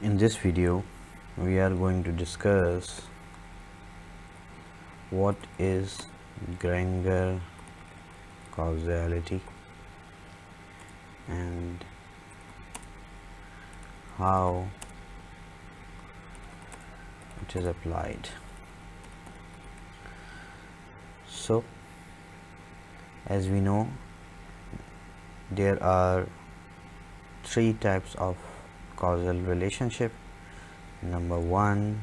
In this video, we are going to discuss what is Granger causality and how it is applied. So, as we know, there are three types of causal relationship. Number one,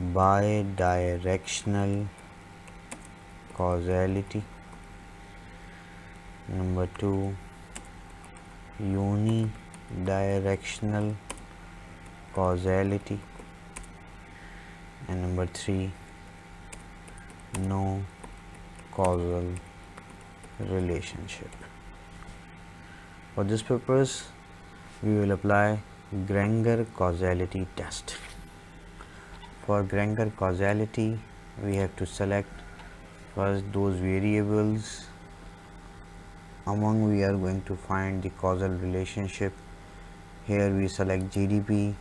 bidirectional causality. Number two, unidirectional causality. And number three, no causal relationship. For this purpose, we will apply Granger causality test. For Granger causality, we have to select first those variables among we are going to find the causal relationship. Here we select GDP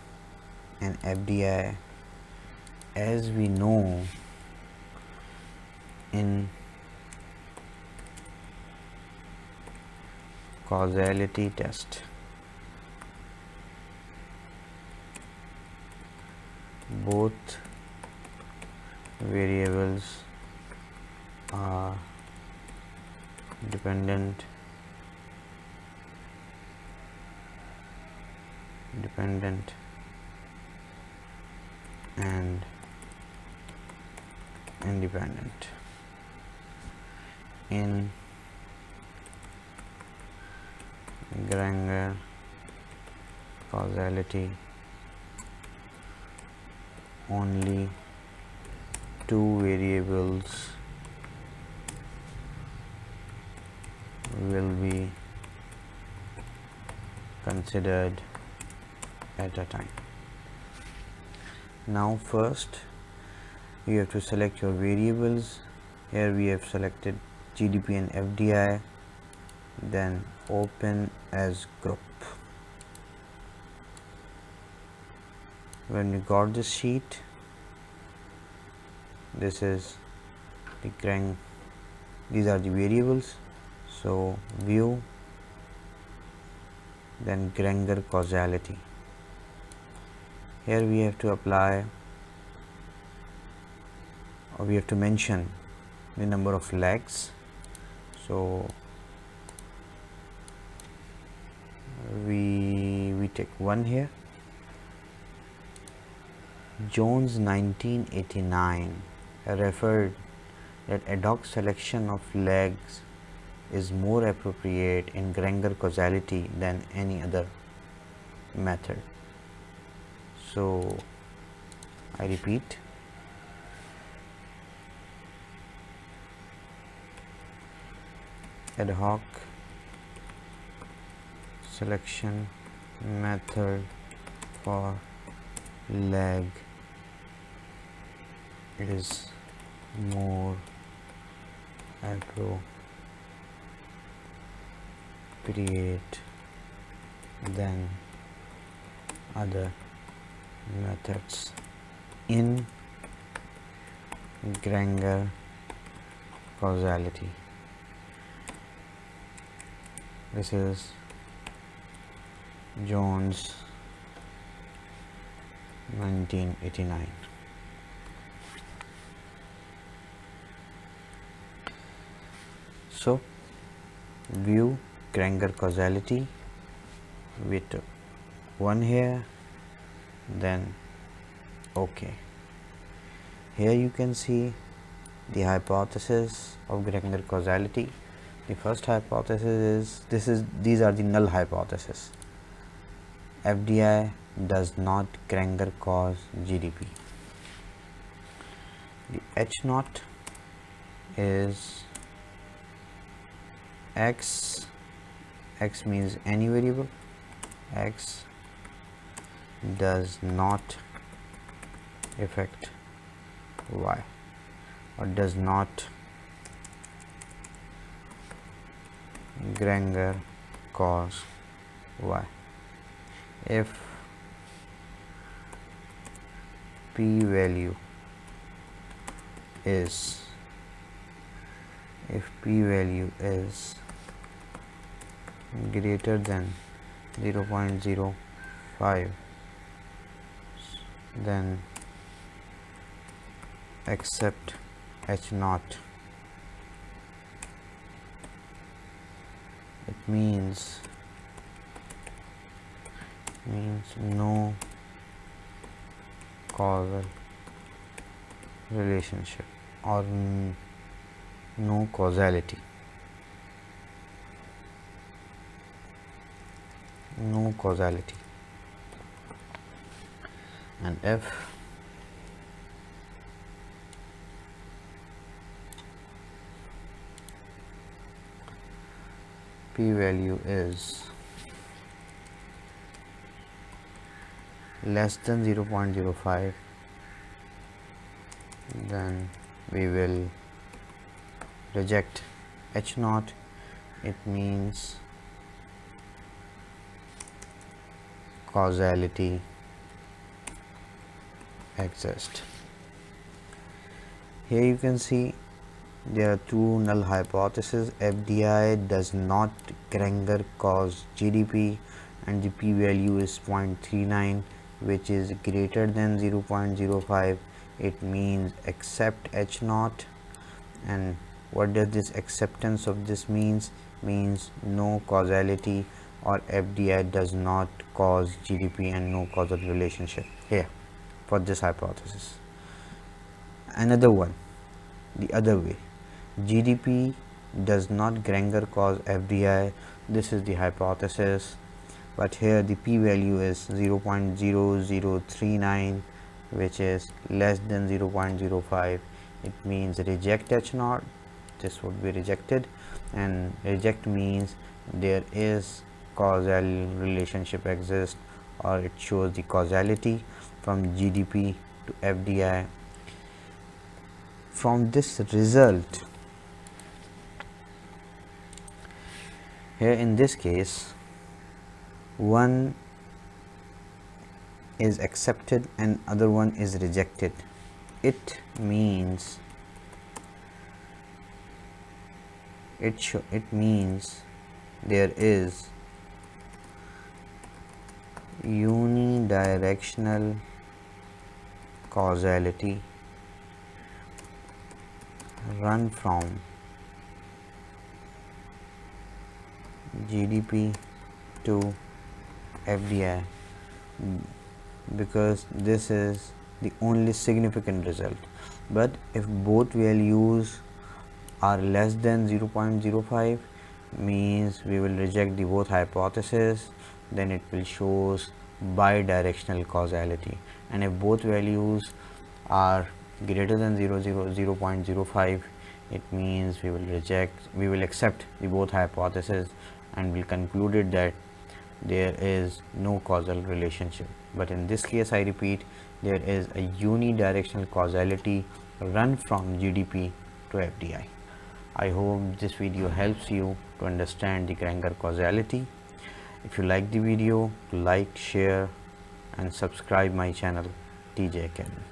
and FDI. As we know, in causality test, both variables are dependent and independent. In Granger causality, only two variables will be considered at a time. Now first you have to select your variables. Here we have selected GDP and FDI, then open as group. When you got this sheet, this is the these are the variables. So view, then Granger causality. Here we have to apply, or we have to mention the number of legs. So we take one here. Jones 1989 referred that ad hoc selection of legs is more appropriate in Granger causality than any other method. So I repeat, ad hoc selection method for leg is more appropriate than other methods in Granger causality. This is Jones 1989. So view Granger causality with one here, then OK. Here you can see the hypothesis of Granger causality. The first hypothesis is these are the null hypothesis. FDI does not Granger cause GDP. The H naught is X means any variable. X does not affect Y, or does not Granger cause Y. If p value is greater than 0.05, then accept H naught. It means no causal relationship or no causality. No causality. And if p value is less than 0.05, then we will reject H naught. It means causality exists. Here you can see there are two null hypotheses. FDI does not Granger cause GDP, and the p value is 0.39, which is greater than 0.05. It means accept H naught. And what does this acceptance of this means? Means no causality, or FDI does not cause GDP and no causal relationship here for this hypothesis. Another one, the other way, GDP does not Granger cause FDI. This is the hypothesis, but here the p value is 0.0039, which is less than 0.05. It means reject H naught. This would be rejected, and reject means there is causal relationship exists, or it shows the causality from GDP to FDI. From this result, here in this case, one is accepted and other one is rejected. It means it means there is unidirectional causality run from GDP to FDI, because this is the only significant result. But if both values are less than 0.05, means we will reject the both hypothesis, then it will shows bidirectional causality. And if both values are greater than 0.05, it means we will accept the both hypothesis and will conclude that there is no causal relationship. But in this case, I repeat, there is a unidirectional causality run from GDP to FDI. I hope this video helps you to understand the Granger causality. If you like the video, like, share and subscribe my channel TJ Academy.